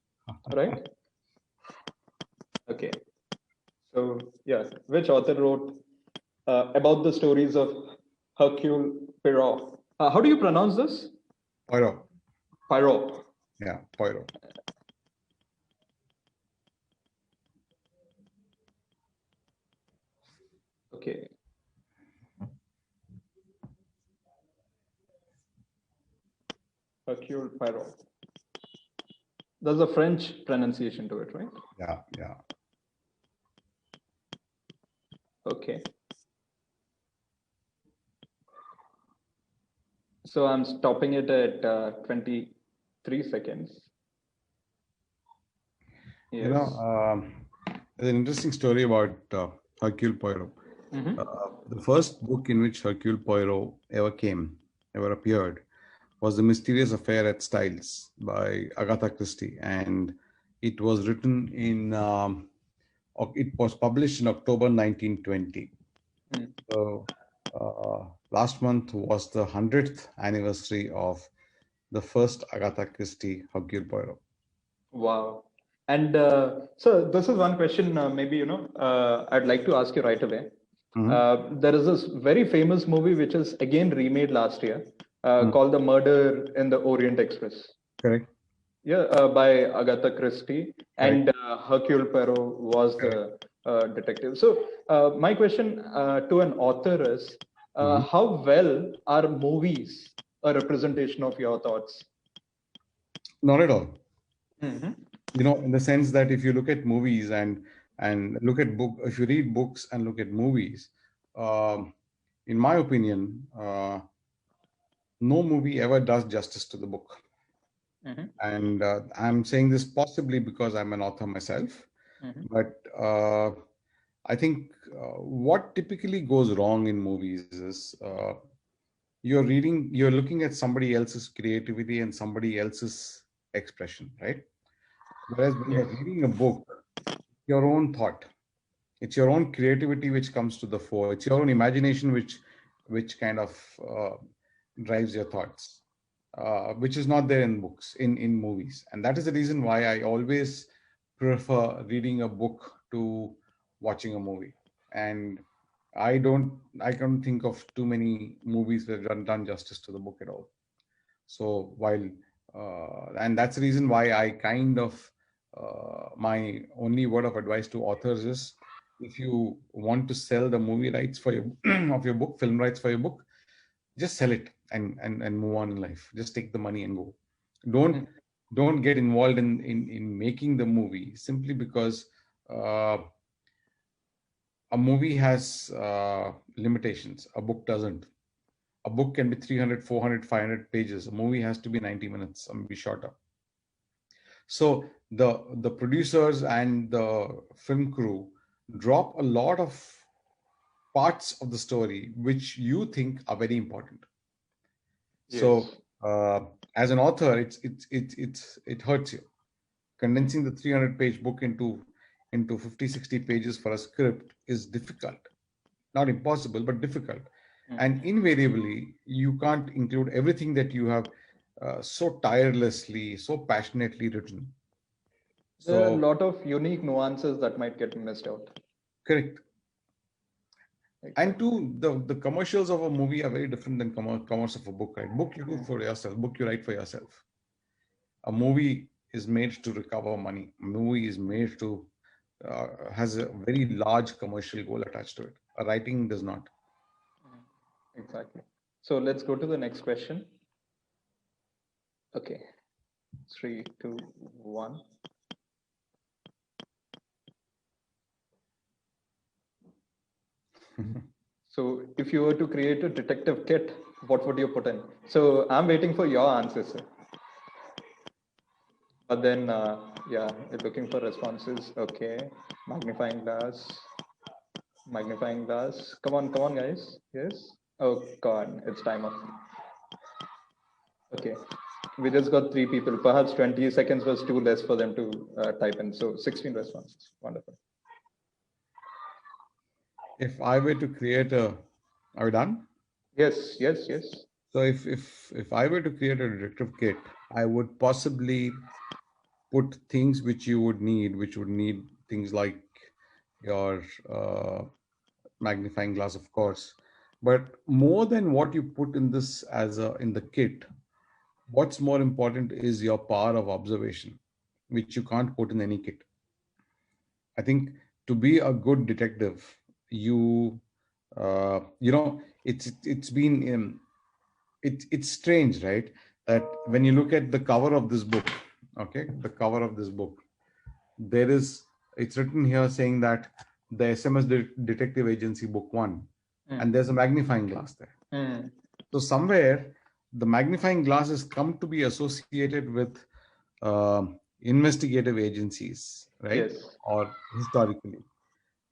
right? Okay. So yeah, which author wrote about the stories of Hercule Poirot? How do you pronounce this? Poirot. Poirot. Yeah, Poirot. Okay. Hercule Poirot. There's a French pronunciation to it, right? Yeah, yeah. Okay. So I'm stopping it at 23 seconds. Yes. You know, there's an interesting story about Hercule Poirot. The first book in which Hercule Poirot ever appeared, was The Mysterious Affair at Styles by Agatha Christie, and it was written in. It was published in October 1920. So last month was the 100th anniversary of the first Agatha Christie Hercule Poirot. Wow. And so this is one question, maybe, I'd like to ask you right away. There is this very famous movie which is again remade last year called The Murder in the Orient Express. Correct. Yeah, by Agatha Christie. And Hercule Poirot was the detective. So my question to an author is, How well are movies a representation of your thoughts? Not at all. Mm-hmm. In the sense that if you look at movies and look at if you read books and look at movies, in my opinion, no movie ever does justice to the book. Mm-hmm. And I'm saying this possibly because I'm an author myself, but I think what typically goes wrong in movies is you're looking at somebody else's creativity and somebody else's expression, right? Whereas when you're reading a book, your own thought, it's your own creativity which comes to the fore. It's your own imagination which kind of drives your thoughts, which is not there in books, in movies. And that is the reason why I always prefer reading a book to watching a movie. And I can't think of too many movies that have done justice to the book at all. So and that's the reason why I kind of, my only word of advice to authors is, if you want to sell the movie rights for your of your book, film rights for your book, just sell it and move on in life. Just take the money and go. Don't get involved in making the movie simply because a movie has limitations. A book doesn't. A book can be 300, 400, 500 pages. A movie has to be 90 minutes, or maybe shorter. So the producers and the film crew drop a lot of parts of the story which you think are very important. Yes. So as an author, it hurts you. Condensing the 300-page book into 50, 60 pages for a script is difficult. Not impossible, but difficult. And invariably, you can't include everything that you have so tirelessly, so passionately written. There are a lot of unique nuances that might get missed out. Correct. And the commercials of a movie are very different than commerce of a book, right? Book you do for yourself, book you write for yourself. A movie is made to recover money. A movie is made to, has a very large commercial goal attached to it. A writing does not. Exactly. So let's go to the next question. Okay. 3, 2, 1. So if you were to create a detective kit, what would you put in? So I'm waiting for your answers, sir. But then, yeah, looking for responses. Okay. Magnifying glass. Magnifying glass. Come on, guys. Yes. Oh God, it's time up. Okay. We just got 3 people. Perhaps 20 seconds was too less for them to type in. So 16 responses. Wonderful. If I were to create are we done? Yes. So if I were to create a detective kit, I would possibly put things which would need things like your magnifying glass, of course. But more than what you put in this in the kit, what's more important is your power of observation, which you can't put in any kit. I think to be a good detective, it's strange, right? That when you look at the cover of this book, it's written here saying that the SMS Detective Agency Book 1, and there's a magnifying glass there. So somewhere the magnifying glass has come to be associated with investigative agencies, right? Yes. Or historically.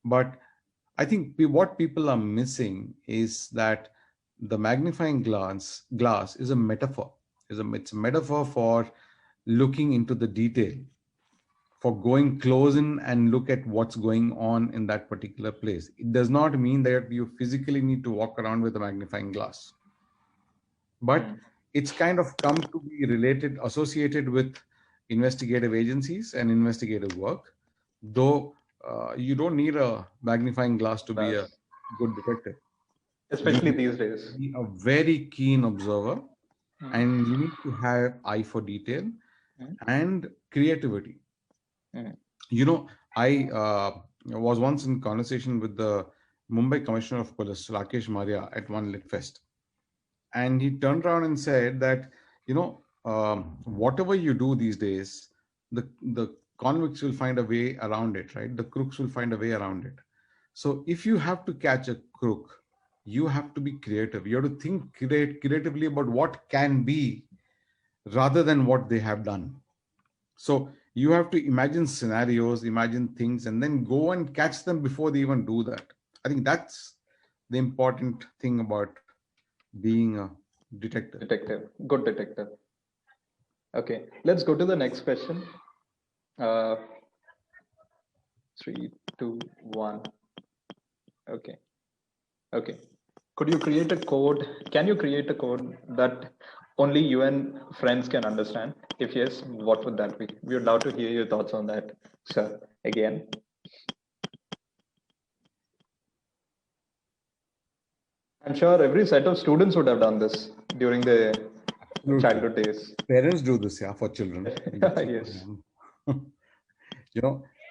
But I think what people are missing is that the magnifying glass is a metaphor. It's a metaphor for looking into the detail, for going close in and look at what's going on in that particular place. It does not mean that you physically need to walk around with a magnifying glass. But it's kind of come to be associated with investigative agencies and investigative work, though you don't need a magnifying glass to be a good detective. Especially these days. Be a very keen observer, and you need to have eye for detail and creativity. I was once in conversation with the Mumbai Commissioner of Police, Rakesh Maria, at one Lit Fest. And he turned around and said that, whatever you do these days, the convicts will find a way around it, right? The crooks will find a way around it. So if you have to catch a crook, you have to be creative. You have to think creatively about what can be rather than what they have done. So you have to imagine scenarios, imagine things, and then go and catch them before they even do that. I think that's the important thing about being a detective. Good detective. Okay, let's go to the next question. 3, 2, 1. Okay. Could you create a code? Can you create a code that only you and friends can understand? If yes, what would that be? We would love to hear your thoughts on that, sir. Again. I'm sure every set of students would have done this during their childhood days. Parents do this, yeah, for children. Yes. When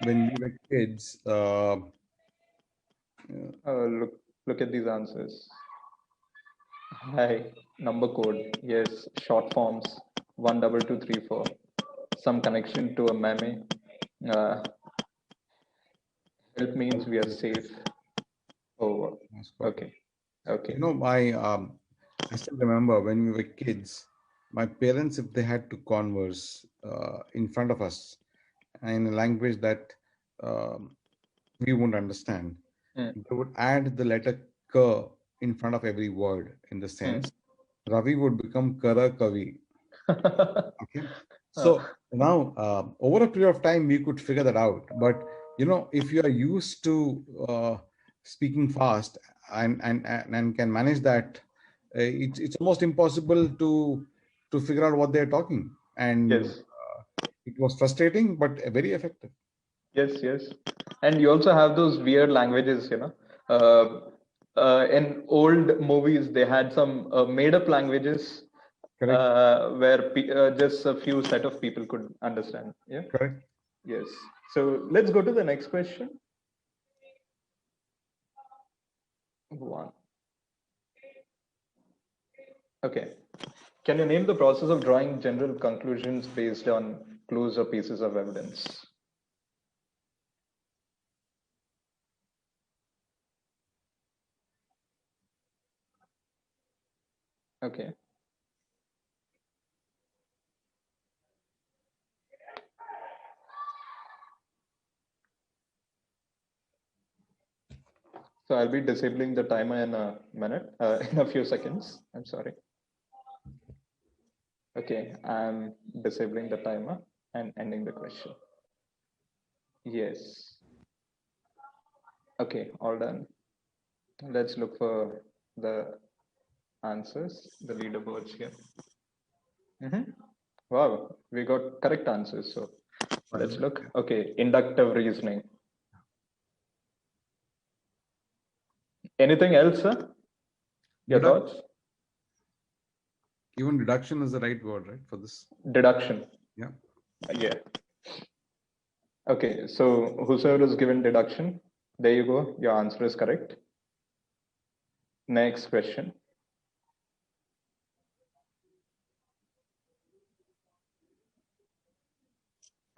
we were kids, look at these answers. Hi, number code. Yes, short forms. 12234. Some connection to a meme. Help means we are safe. Oh, okay. I still remember when we were kids, my parents, if they had to converse in front of us in a language that we wouldn't understand, they would add the letter K in front of every word. In the sense, Ravi would become Kara Kavi. Okay. So now, over a period of time, we could figure that out. But if you are used to speaking fast and can manage that, it's almost impossible to figure out what they're talking. And it was frustrating, but very effective. Yes. And you also have those weird languages, in old movies, they had some made-up languages where just a few set of people could understand. Yeah. Correct. Yes. So let's go to the next question. 1. Okay. Can you name the process of drawing general conclusions based on clues or pieces of evidence? Okay. So I'll be disabling the timer in a minute, in a few seconds. I'm sorry. Okay, I'm disabling the timer and ending the question. Yes. Okay, all done. Let's look for the answers, the leaderboards here. Wow, we got correct answers. So let's look. Okay, inductive reasoning. Anything else, sir? Your thoughts? Even deduction is the right word, right, for this? Deduction. Yeah. Okay, so whosoever is given deduction, there you go. Your answer is correct. Next question.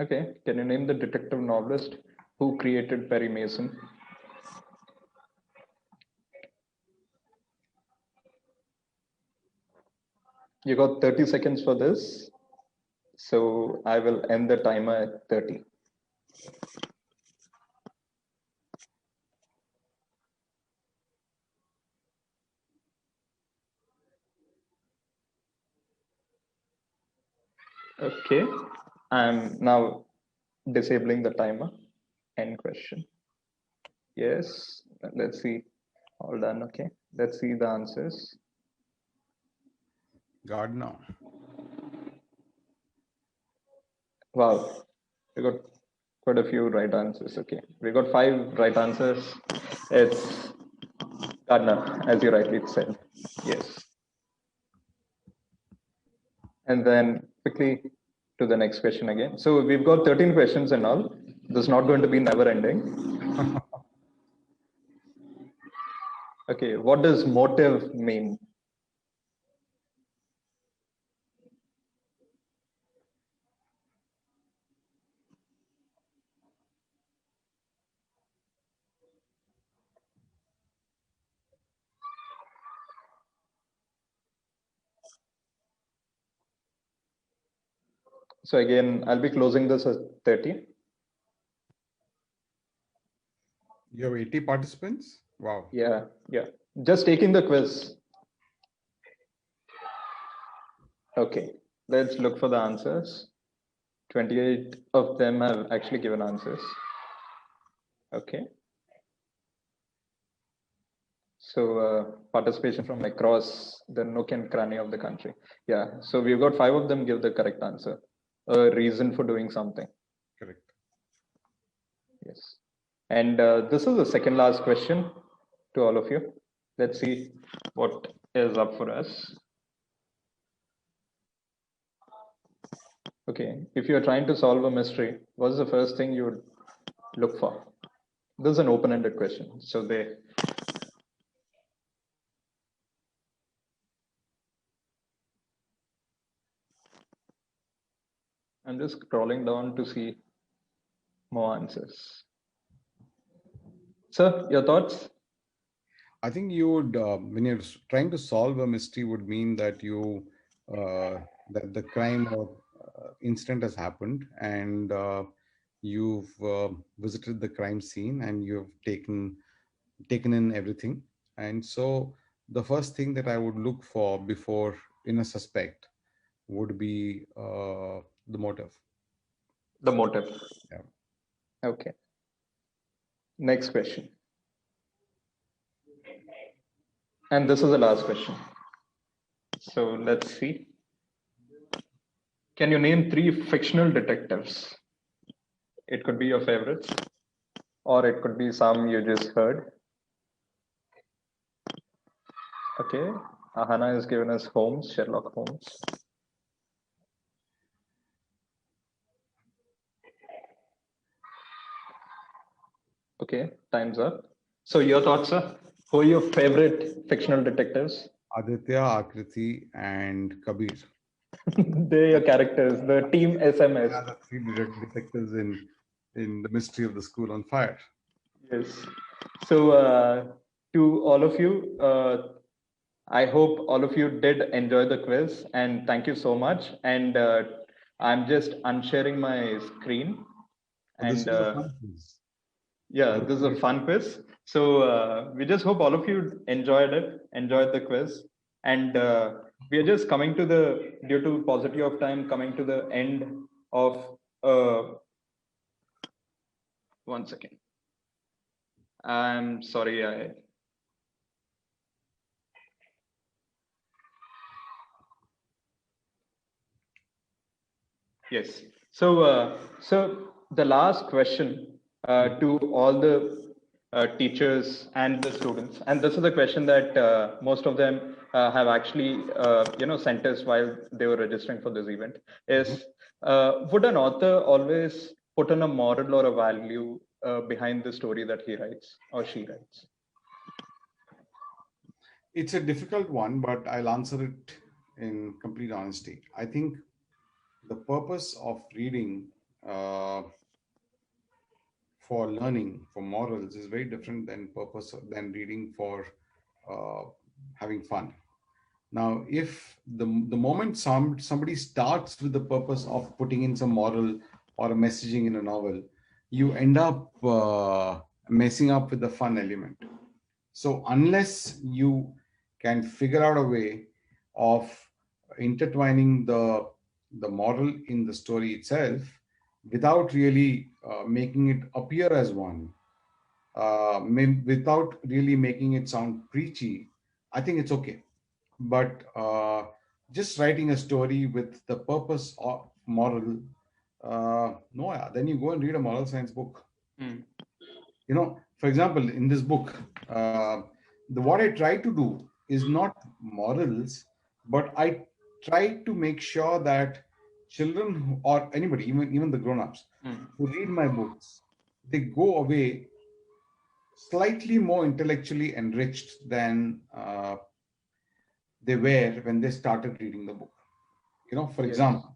Okay, can you name the detective novelist who created Perry Mason? You got 30 seconds for this. So I will end the timer at 30. Okay, I'm now disabling the timer. End question. Yes, let's see. All done. Okay, let's see the answers. God, no. Wow, we got quite a few right answers. Okay, we got 5 right answers. It's Gardner, as you rightly said. Yes. And then quickly to the next question again. So we've got 13 questions and all. This is not going to be never ending. Okay, what does motive mean? So again, I'll be closing this at 30. You have 80 participants? Wow. Yeah. Just taking the quiz. Okay, let's look for the answers. 28 of them have actually given answers. Okay. So participation from across the nook and cranny of the country. Yeah. So we've got 5 of them give the correct answer. A reason for doing something. Correct. Yes. And this is the second last question to all of you. Let's see what is up for us. Okay. If you're trying to solve a mystery, what's the first thing you would look for? This is an open-ended question. So I'm just scrolling down to see more answers. Sir, your thoughts? I think you would, when you're trying to solve a mystery, would mean that that the crime or incident has happened, and you've visited the crime scene, and you've taken in everything. And so the first thing that I would look for before in a suspect would be the motive. The motive. Yeah. Okay. Next question. And this is the last question. So let's see. Can you name 3 fictional detectives? It could be your favorites, or it could be some you just heard. Okay. Ahana has given us Holmes, Sherlock Holmes. Okay, time's up. So your thoughts, sir? Who are your favorite fictional detectives? Aditya, Akriti, and Kabir. They're your characters, the team SMS. They are the 3 detectives in the mystery of the school on fire. Yes. So to all of you, I hope all of you did enjoy the quiz, and thank you so much. And I'm just unsharing my screen. This And was a fun quiz. yeah, this is a fun quiz. So we just hope all of you enjoyed the quiz. And we are just coming to due to paucity of time, coming to the end of, 1 second. I'm sorry, yes. So the last question to all the teachers and the students, and this is the question that most of them have actually sent us while they were registering for this event, is would an author always put in a moral or a value behind the story that he writes or she writes? It's a difficult one, but I'll answer it in complete honesty. I think the purpose of reading for learning, for morals, is very different than reading for having fun. Now, if the moment somebody starts with the purpose of putting in some moral or a messaging in a novel, you end up messing up with the fun element. So unless you can figure out a way of intertwining the moral in the story itself without really making it appear as one, without really making it sound preachy, I think it's okay. But just writing a story with the purpose of moral, no, then you go and read a moral science book. For example, in this book, what I try to do is not morals, but I try to make sure that children or anybody, even the grown-ups who read my books, they go away slightly more intellectually enriched than they were when they started reading the book. For Yes. example,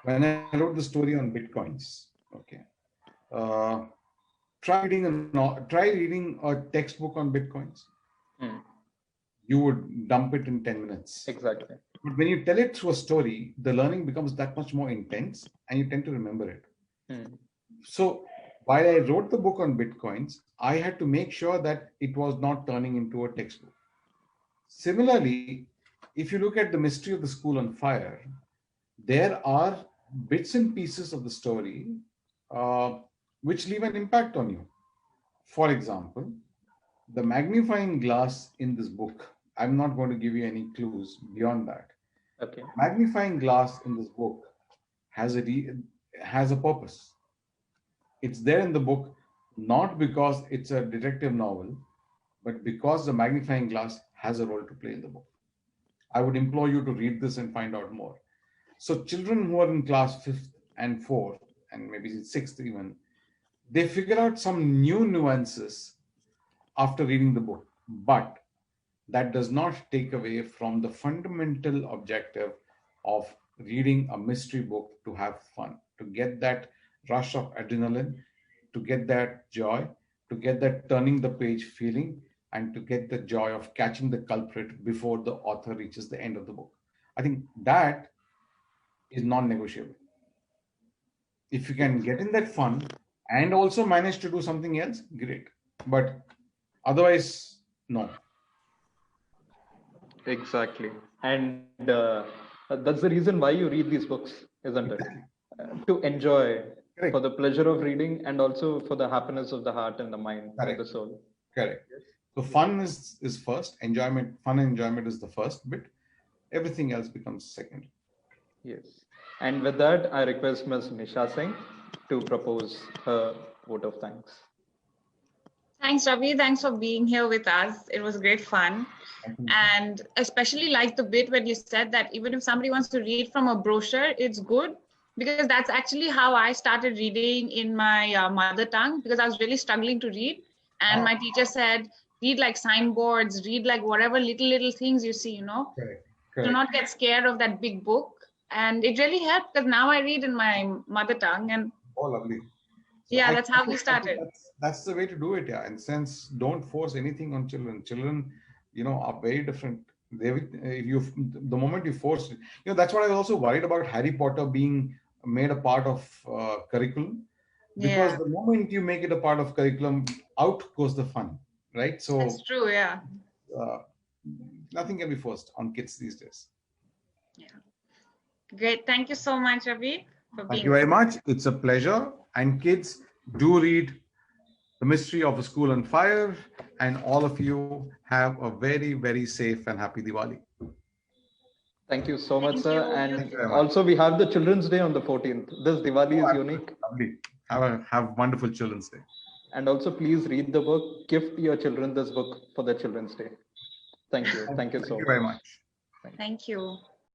when I wrote the story on Bitcoins, okay, uh, try reading a textbook on Bitcoins. You would dump it in 10 minutes. Exactly. But when you tell it through a story, the learning becomes that much more intense and you tend to remember it. So while I wrote the book on Bitcoins, I had to make sure that it was not turning into a textbook. Similarly, if you look at the mystery of the school on fire, there are bits and pieces of the story which leave an impact on you. For example, the magnifying glass in this book, I'm not going to give you any clues beyond that. Okay. Magnifying glass in this book has a purpose. It's there in the book not because it's a detective novel, but because the magnifying glass has a role to play in the book. I would implore you to read this and find out more. So children who are in class 5th and 4th, and maybe 6th even, they figure out some new nuances after reading the book. But that does not take away from the fundamental objective of reading a mystery book to have fun, to get that rush of adrenaline, to get that joy, to get that turning the page feeling, and to get the joy of catching the culprit before the author reaches the end of the book. I think that is non-negotiable. If you can get in that fun and also manage to do something else, great. But otherwise, no. Exactly. And that's the reason why you read these books, isn't it? To enjoy, Correct. for the pleasure of reading and also for the happiness of the heart and the mind and the soul. Correct. So fun is first, fun and enjoyment is the first bit. Everything else becomes second. Yes. And with that, I request Ms. Nisha Singh to propose her vote of thanks. Thanks, Ravi. Thanks for being here with us. It was great fun. And especially like the bit when you said that even if somebody wants to read from a brochure, it's good, because that's actually how I started reading in my mother tongue, because I was really struggling to read. And my teacher said, read like signboards, read like whatever little things you see, Correct. Do not get scared of that big book. And it really helped, because now I read in my mother tongue. And oh, lovely. So yeah, that's how we started. That's the way to do it, yeah. And since don't force anything on children. Children, are very different. The moment you force, that's what I was also worried about Harry Potter being made a part of curriculum. Because the moment you make it a part of curriculum, out goes the fun, right? So that's true, yeah. Nothing can be forced on kids these days. Yeah. Great. Thank you so much, Ravi, for being Thank you very much. It's a pleasure. And kids, do read The Mystery of the School on Fire. And all of you have a very, very safe and happy Diwali. Thank you so much, sir. And much. Also, we have the Children's Day on the 14th. This Diwali is unique. Lovely. Have wonderful Children's Day. And also, please read the book. Gift your children this book for the Children's Day. Thank you. Thank you so much. Thank you very much. Thank you.